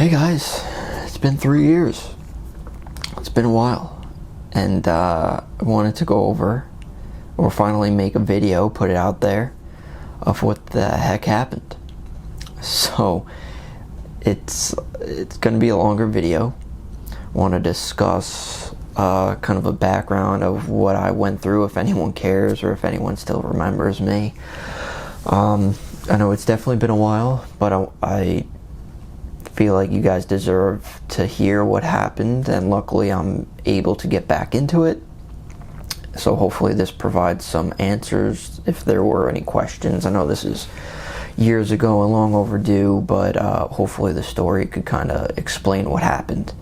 Hey guys, it's been 3 years. It's been a while. And I wanted to go over, or finally make a video, put it out there, of what the heck happened. So, it's going to be a longer video. I want to discuss kind of a background of what I went through, if anyone cares, or if anyone still remembers me. I know it's definitely been a while, but I feel like you guys deserve to hear what happened, and luckily I'm able to get back into it. So hopefully this provides some answers if there were any questions. I know this is years ago and long overdue, but hopefully the story could kind of explain what happened,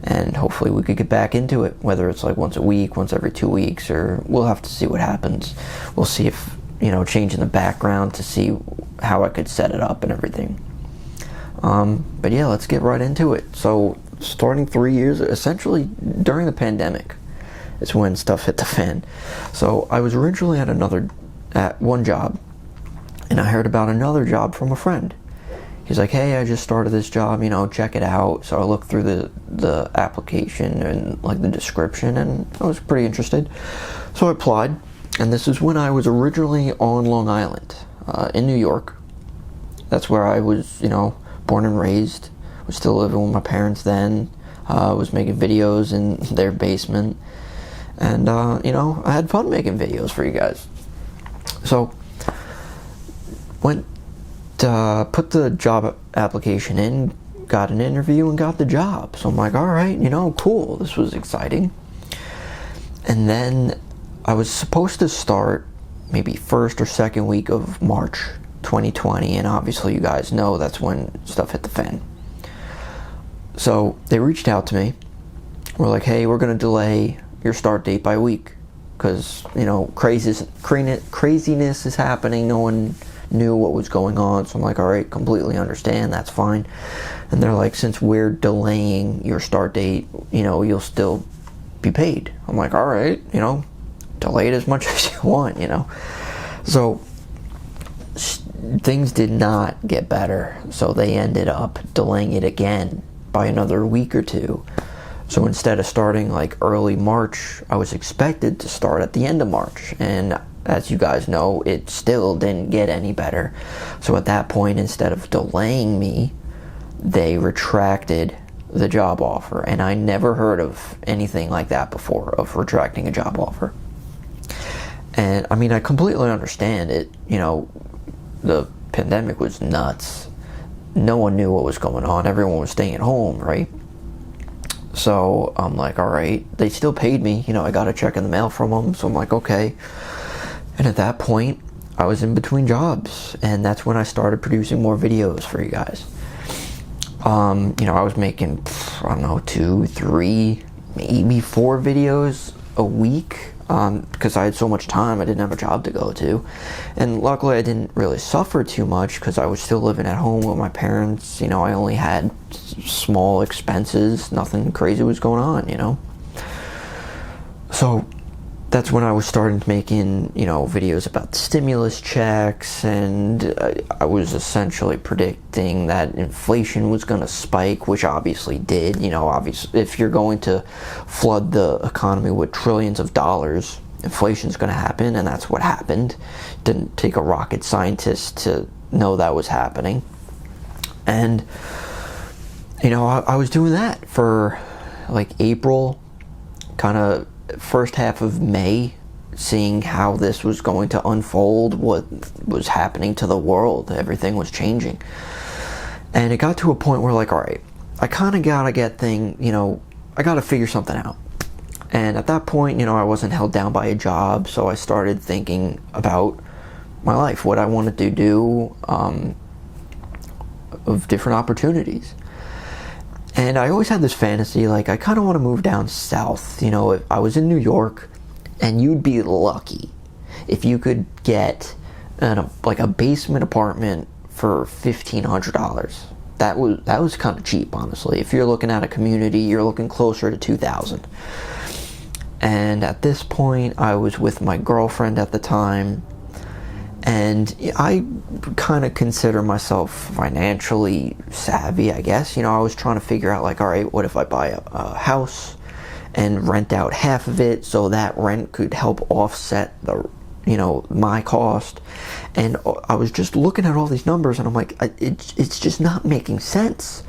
and hopefully we could get back into it, whether it's like once a week, once every 2 weeks, or we'll have to see what happens. We'll see if, changing the background to see how I could set it up and everything. But yeah, let's get right into it. So, starting 3 years, essentially during the pandemic, is when stuff hit the fan. So, I was originally at one job, and I heard about another job from a friend. He's like, hey, I just started this job, check it out. So I looked through the application and like the description, and I was pretty interested. So I applied, and this is when I was originally on Long Island, in New York. That's where I was, born and raised. Was still living with my parents then. Was making videos in their basement. And, I had fun making videos for you guys. So, put the job application in, got an interview, and got the job. So I'm like, all right, cool. This was exciting. And then I was supposed to start maybe first or second week of March 2020, and obviously you guys know that's when stuff hit the fan. So they reached out to me. We're like, hey, we're going to delay your start date by a week because, craziness is happening. No one knew what was going on. So I'm like, all right, completely understand. That's fine. And they're like, since we're delaying your start date, you'll still be paid. I'm like, all right, delay it as much as you want, So things did not get better. So they ended up delaying it again by another week or two. So instead of starting like early March, I was expected to start at the end of March. And as you guys know, it still didn't get any better. So at that point, instead of delaying me, they retracted the job offer. And I never heard of anything like that before, of retracting a job offer. And I completely understand it. The pandemic was nuts. No one knew what was going on. Everyone was staying at home, right? So I'm like, all right. They still paid me. I got a check in the mail from them. So I'm like, okay. And at that point, I was in between jobs. And that's when I started producing more videos for you guys. I was making, 2, 3, maybe 4 videos a week. Because I had so much time, I didn't have a job to go to. And luckily I didn't really suffer too much because I was still living at home with my parents. I only had small expenses, nothing crazy was going on, So that's when I was starting to making, videos about stimulus checks, and I was essentially predicting that inflation was going to spike, which obviously did. Obviously, if you're going to flood the economy with trillions of dollars, inflation's going to happen, and that's what happened. Didn't take a rocket scientist to know that was happening. And, I was doing that for like April, kind of first half of May, seeing how this was going to unfold, what was happening to the world. Everything was changing. And it got to a point where, like, all right, I kind of got to get I got to figure something out. And at that point, I wasn't held down by a job, so I started thinking about my life, what I wanted to do, of different opportunities. And I always had this fantasy, like, I kind of want to move down south. If I was in New York, and you'd be lucky if you could get a basement apartment for $1,500. That was kind of cheap, honestly. If you're looking at a community, you're looking closer to $2,000. And at this point, I was with my girlfriend at the time, And I kind of consider myself financially savvy, I guess. I was trying to figure out, like, all right, what if I buy a house and rent out half of it so that rent could help offset my cost. And I was just looking at all these numbers, and I'm like, it's just not making sense.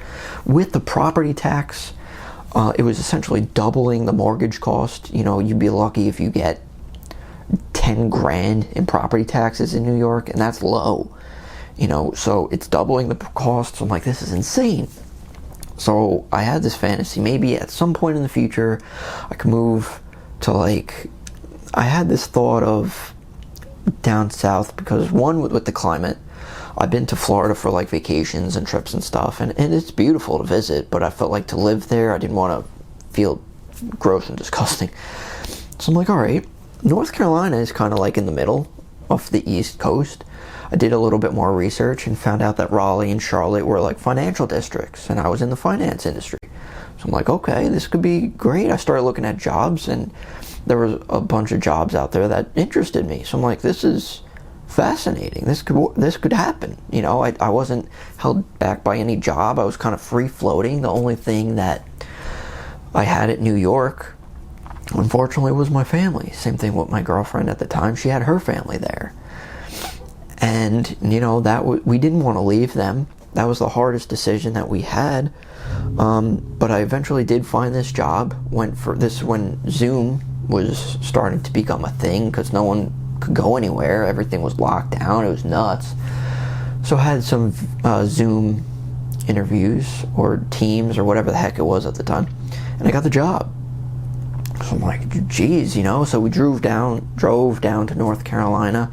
With the property tax, it was essentially doubling the mortgage cost. You'd be lucky if you get 10 grand in property taxes in New York, and that's low. So it's doubling the costs. I'm like, this is insane. So I had this fantasy, maybe at some point in the future I could move to, like, I had this thought of down south, because one, with the climate, I've been to Florida for like vacations and trips and stuff, and it's beautiful to visit, but I felt like to live there, I didn't want to feel gross and disgusting. So I'm like, all right, North Carolina is kind of like in the middle of the East Coast. I did a little bit more research and found out that Raleigh and Charlotte were like financial districts, and I was in the finance industry. So I'm like, okay, this could be great. I started looking at jobs, and there was a bunch of jobs out there that interested me. So I'm like, this is fascinating. This could happen. I wasn't held back by any job. I was kind of free floating. The only thing that I had at New York, unfortunately, was my family. Same thing with my girlfriend at the time. She had her family there. And, we didn't want to leave them. That was the hardest decision that we had. But I eventually did find this job. Went for this when Zoom was starting to become a thing, because no one could go anywhere. Everything was locked down. It was nuts. So I had some Zoom interviews, or Teams, or whatever the heck it was at the time. And I got the job. So I'm like, geez, So we drove down to North Carolina,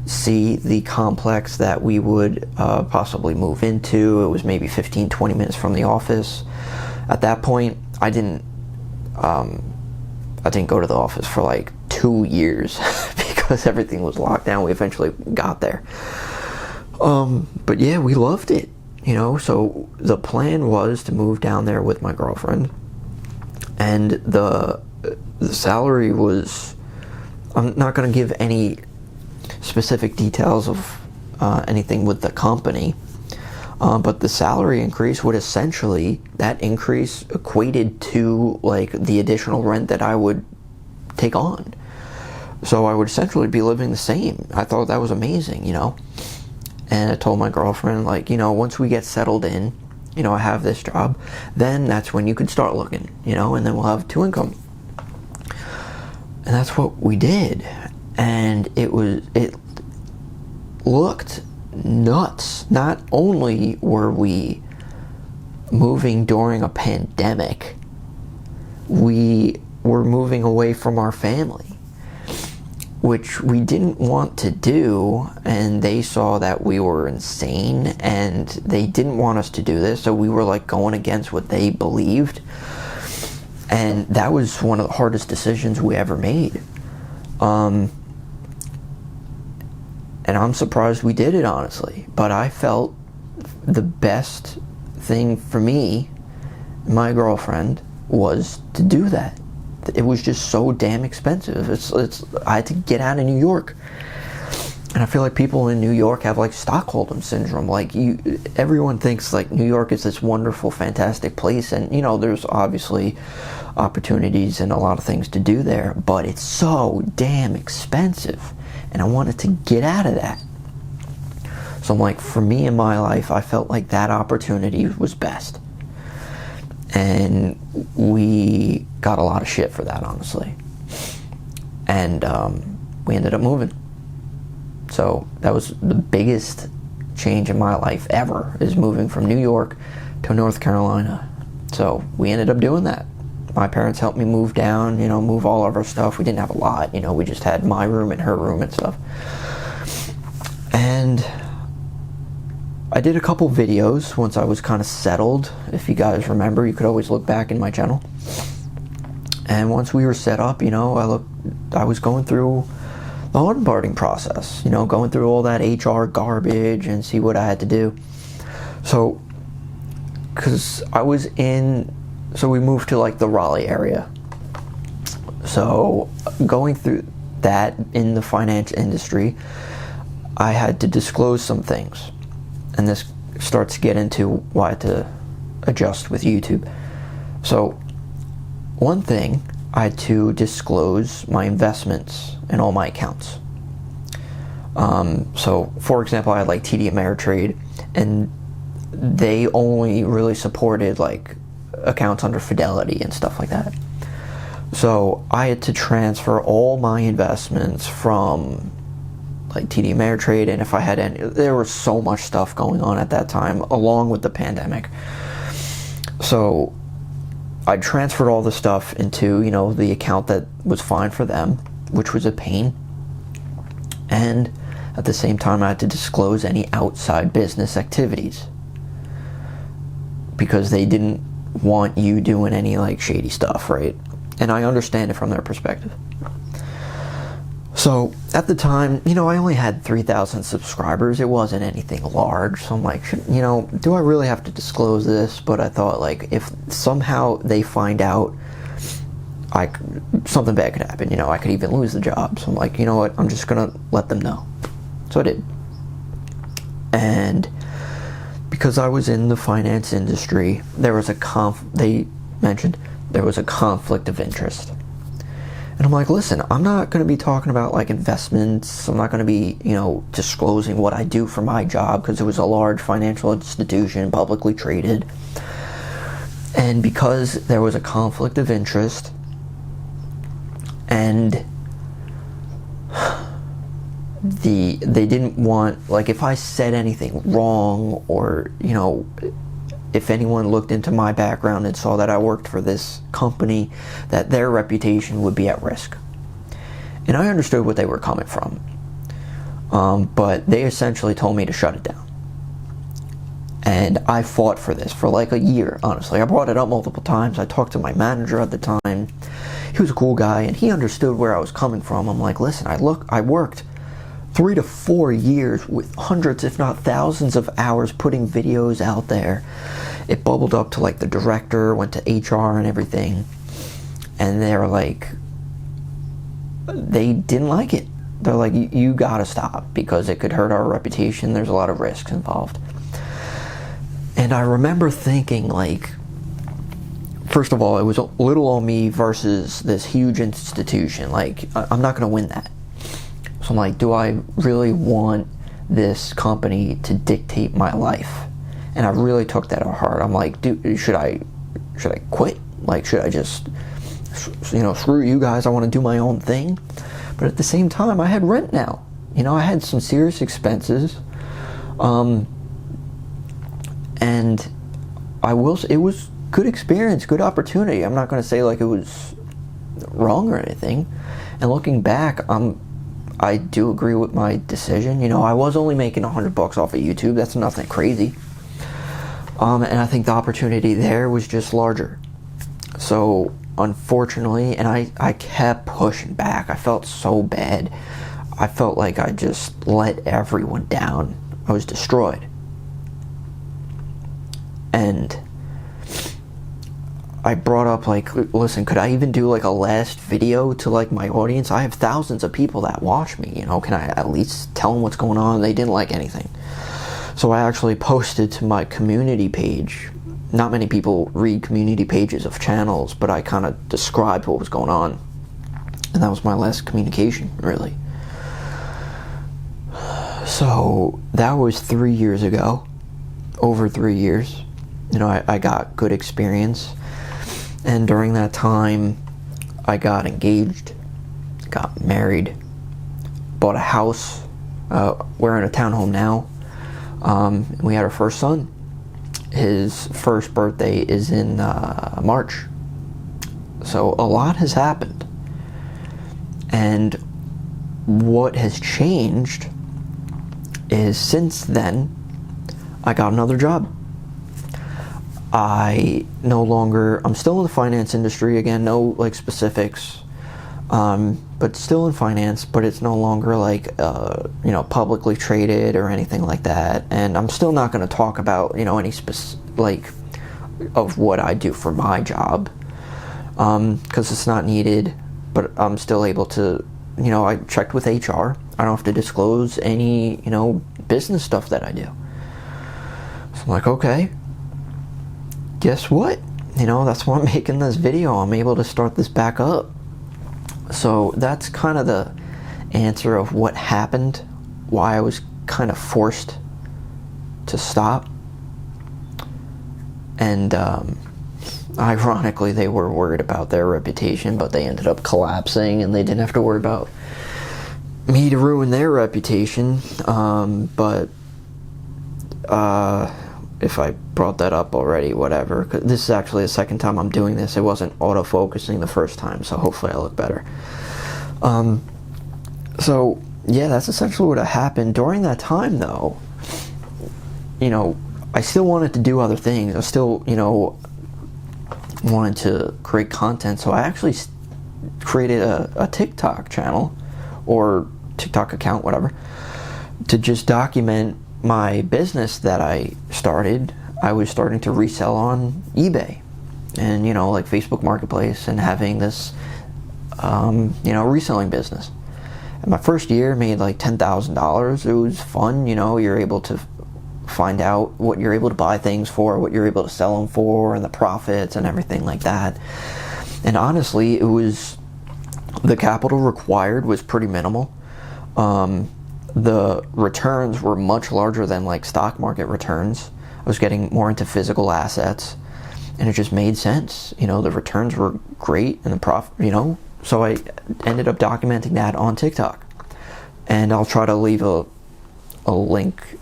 see the complex that we would possibly move into. It was maybe 15-20 minutes from the office. At that point, I didn't go to the office for like 2 years because everything was locked down. We eventually got there. But yeah, we loved it, So the plan was to move down there with my girlfriend, and the salary was, I'm not going to give any specific details of anything with the company, but the salary increase would essentially, that increase equated to like the additional rent that I would take on. So I would essentially be living the same. I thought that was amazing, And I told my girlfriend, like, once we get settled in, I have this job, then that's when you could start looking, and then we'll have 2 income. And that's what we did. And it looked nuts. Not only were we moving during a pandemic, we were moving away from our family, which we didn't want to do, and they saw that we were insane, and they didn't want us to do this, so we were like going against what they believed. And that was one of the hardest decisions we ever made. And I'm surprised we did it, honestly. But I felt the best thing for me, my girlfriend, was to do that. It was just so damn expensive. I had to get out of New York. And I feel like people in New York have like Stockholm syndrome. Like everyone thinks like New York is this wonderful, fantastic place. And there's obviously opportunities and a lot of things to do there. But it's so damn expensive. And I wanted to get out of that. So I'm like, for me in my life, I felt like that opportunity was best. And we got a lot of shit for that, honestly. And we ended up moving. So that was the biggest change in my life ever, is moving from New York to North Carolina. So we ended up doing that. My parents helped me move down, move all of our stuff. We didn't have a lot, we just had my room and her room and stuff. And I did a couple videos once I was kind of settled. If you guys remember, you could always look back in my channel. And once we were set up, I was going through the onboarding process, going through all that HR garbage and see what I had to do. So, so we moved to like the Raleigh area. So going through that in the finance industry, I had to disclose some things, and this starts to get into why I had to adjust with YouTube. So one thing, I had to disclose my investments in all my accounts. So for example, I had like TD Ameritrade, and they only really supported like accounts under Fidelity and stuff like that. So I had to transfer all my investments from like TD Ameritrade, and if I had any, there was so much stuff going on at that time, along with the pandemic. So I transferred all the stuff into, you know, the account that was fine for them, which was a pain. And at the same time, I had to disclose any outside business activities, because they didn't want you doing any like shady stuff, right? And I understand it from their perspective. So at the time, you know, I only had 3,000 subscribers. It wasn't anything large. So I'm like, you know, do I really have to disclose this? But I thought, like, if somehow they find out, something bad could happen. You know, I could even lose the job. So I'm like, you know what? I'm just gonna let them know. So I did. And because I was in the finance industry, there was they mentioned there was a conflict of interest. And I'm like, listen, I'm not going to be talking about like investments. I'm not going to be, you know, disclosing what I do for my job, because it was a large financial institution, publicly traded. And because there was a conflict of interest, and they didn't want, like, if I said anything wrong, or, you know, if anyone looked into my background and saw that I worked for this company, that their reputation would be at risk. And I understood what they were coming from. But they essentially told me to shut it down. And I fought for this for like a year, honestly. I brought it up multiple times. I talked to my manager at the time. He was a cool guy, and he understood where I was coming from. I'm like, listen, I worked 3 to 4 years with hundreds, if not thousands of hours putting videos out there. It bubbled up to like the director, went to HR and everything. And they're like, they didn't like it. They're like, you gotta stop, because it could hurt our reputation. There's a lot of risks involved. And I remember thinking, like, first of all, it was a little on me versus this huge institution. Like, I'm not gonna win that. So I'm like, do I really want this company to dictate my life? And I really took that to heart. I'm like, dude, should I quit? Like, should I just, you know, screw you guys, I want to do my own thing? But at the same time, I had rent now. You know, I had some serious expenses. And it was good experience, good opportunity. I'm not going to say like it was wrong or anything. And looking back, I do agree with my decision. You know, I was only making $100 off of YouTube. That's nothing crazy. And I think the opportunity there was just larger. So, unfortunately, and I kept pushing back. I felt so bad. I felt like I just let everyone down. I was destroyed. And I brought up, like, listen, could I even do like a last video to like my audience? I have thousands of people that watch me, you know, can I at least tell them what's going on? They didn't like anything. So I actually posted to my community page. Not many people read community pages of channels, but I kind of described what was going on. And that was my last communication, really. So that was 3 years ago. Over 3 years. You know, I got good experience. And during that time, I got engaged, got married, bought a house. We're in a townhome now. We had our first son. His first birthday is in March. So a lot has happened. And what has changed is since then, I got another job. I'm still in the finance industry, again, no like specifics, but still in finance, but it's no longer like, you know, publicly traded or anything like that. And I'm still not going to talk about, you know, any like of what I do for my job, because it's not needed, but I'm still able to, you know, I checked with HR I don't have to disclose any, you know, business stuff that I do. So I'm like, okay, guess what? You know, that's why I'm making this video. I'm able to start this back up. So that's kind of the answer of what happened, why I was kind of forced to stop. And ironically, they were worried about their reputation, but they ended up collapsing, and they didn't have to worry about me to ruin their reputation. But if I brought that up already, whatever. 'Cause this is actually the second time I'm doing this. It wasn't auto-focusing the first time, so hopefully I look better. So, yeah, that's essentially what happened. During that time, though, you know, I still wanted to do other things. I still, you know, wanted to create content. So I actually created a TikTok channel, or TikTok account, whatever, to just document my business that I started. I was starting to resell on eBay and, you know, like Facebook Marketplace, and having this, you know, reselling business. And my first year made like $10,000. It was fun, you know, you're able to find out what you're able to buy things for, what you're able to sell them for, and the profits and everything like that. And honestly, it was, the capital required was pretty minimal. The returns were much larger than like stock market returns. I was getting more into physical assets, and it just made sense. You know, the returns were great, and the profit, you know. So I ended up documenting that on TikTok, and I'll try to leave a link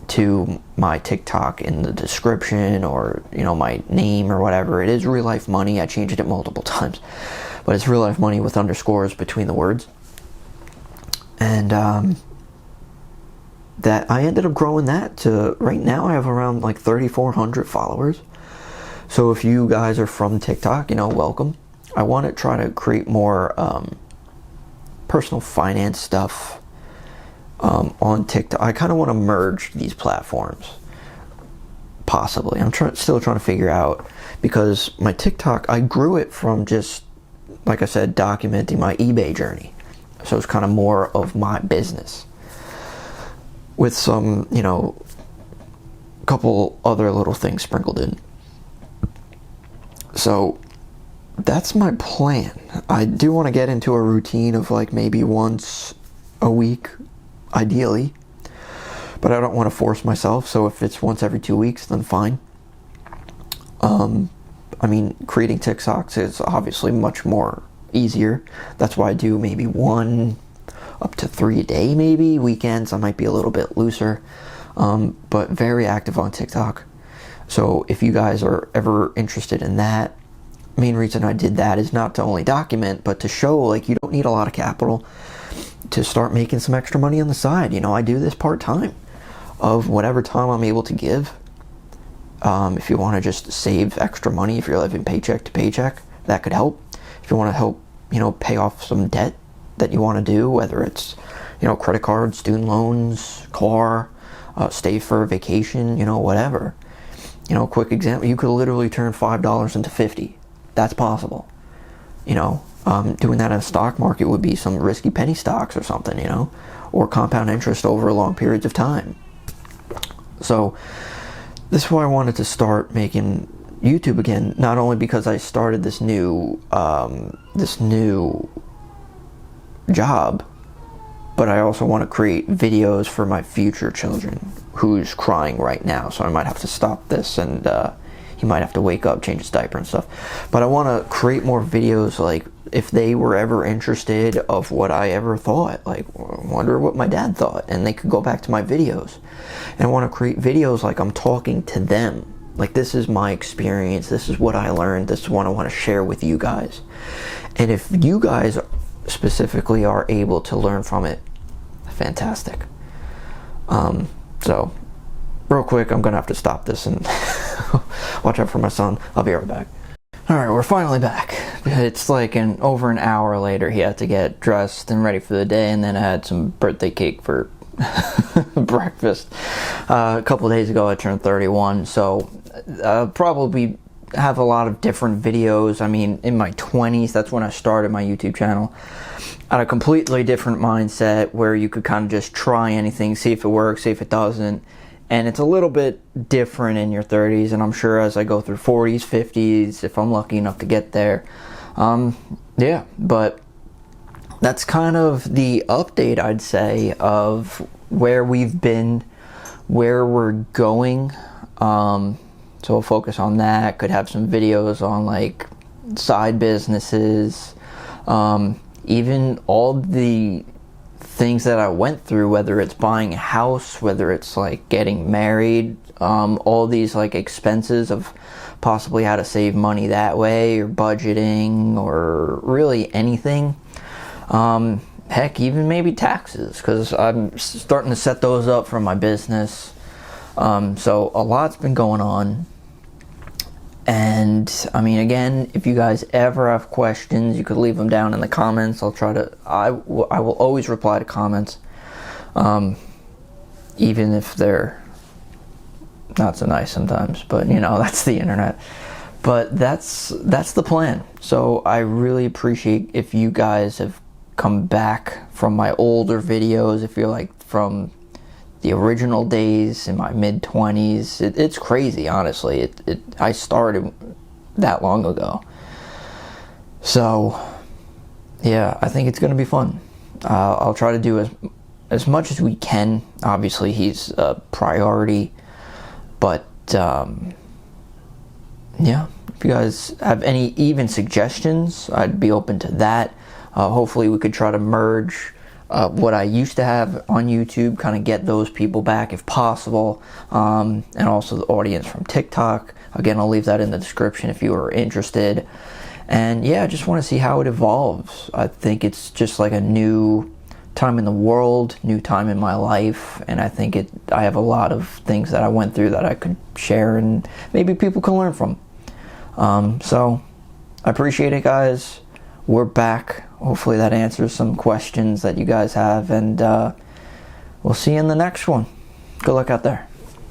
to my TikTok in the description, or, you know, my name or whatever. It is Real Life Money. I changed it multiple times, but it's Real Life Money with underscores between the words. And that I ended up growing that to, right now I have around like 3,400 followers. So if you guys are from TikTok, you know, welcome. I want to try to create more personal finance stuff on TikTok. I kind of want to merge these platforms, possibly. I'm still trying to figure out, because my TikTok, I grew it from just, like I said, documenting my eBay journey. So it's kind of more of my business, with some, you know, a couple other little things sprinkled in. So that's my plan. I do want to get into a routine of like maybe once a week, ideally, but I don't want to force myself. So if it's once every 2 weeks, then fine. I mean, creating TikToks is obviously much more easier. That's why I do maybe 1 up to 3 a day, maybe. Weekends I might be a little bit looser, but very active on TikTok. So if you guys are ever interested in that, main reason I did that is not to only document, but to show like you don't need a lot of capital to start making some extra money on the side. You know, I do this part-time of whatever time I'm able to give. If you want to just save extra money, if you're living paycheck to paycheck, that could help. If you want to help, you know, pay off some debt that you want to do, whether it's, you know, credit cards, student loans, car, stay for a vacation, you know, whatever. You know, quick example, you could literally turn $5 into 50. That's possible. You know, doing that in a stock market would be some risky penny stocks or something, you know, or compound interest over long periods of time. So this is why I wanted to start making YouTube again, not only because I started this new job, but I also want to create videos for my future children who's crying right now. So I might have to stop this, and he might have to wake up, change his diaper and stuff. But I want to create more videos, like if they were ever interested of what I ever thought, like wonder what my dad thought, and they could go back to my videos. And I want to create videos like I'm talking to them. Like, this is my experience, this is what I learned, this is what I want to share with you guys. And if you guys specifically are able to learn from it, fantastic. So real quick, I'm gonna have to stop this and watch out for my son. I'll be right back. Alright, we're finally back. It's like over an hour later. He had to get dressed and ready for the day, and then I had some birthday cake for breakfast. A couple of days ago I turned 31, so probably have a lot of different videos. I mean, in my 20s, that's when I started my YouTube channel. I had a completely different mindset where you could kind of just try anything, see if it works, see if it doesn't. And it's a little bit different in your 30s, and I'm sure as I go through 40s, 50s, if I'm lucky enough to get there. Yeah, but that's kind of the update, I'd say, of where we've been, where we're going. So we'll focus on that. Could have some videos on like side businesses, even all the things that I went through, whether it's buying a house, whether it's like getting married, all these like expenses of possibly how to save money that way, or budgeting, or really anything. Heck, even maybe taxes, because I'm starting to set those up for my business. So a lot's been going on. And I mean, again, if you guys ever have questions, you could leave them down in the comments. I will always reply to comments, even if they're not so nice sometimes, but you know, that's the internet. But that's the plan. So I really appreciate if you guys have come back from my older videos, if you're like from the original days in my mid-20s. It's crazy, honestly. I started that long ago. So yeah, I think it's going to be fun. I'll try to do as much as we can. Obviously, he's a priority, but yeah, if you guys have any even suggestions, I'd be open to that. Hopefully we could try to merge what I used to have on YouTube, kind of get those people back if possible, and also the audience from TikTok. Again, I'll leave that in the description if you are interested. And yeah, I just want to see how it evolves. I think it's just like a new time in the world, new time in my life, and I think I have a lot of things that I went through that I could share and maybe people can learn from. So I appreciate it, guys. We're back. Hopefully that answers some questions that you guys have, and we'll see you in the next one. Good luck out there.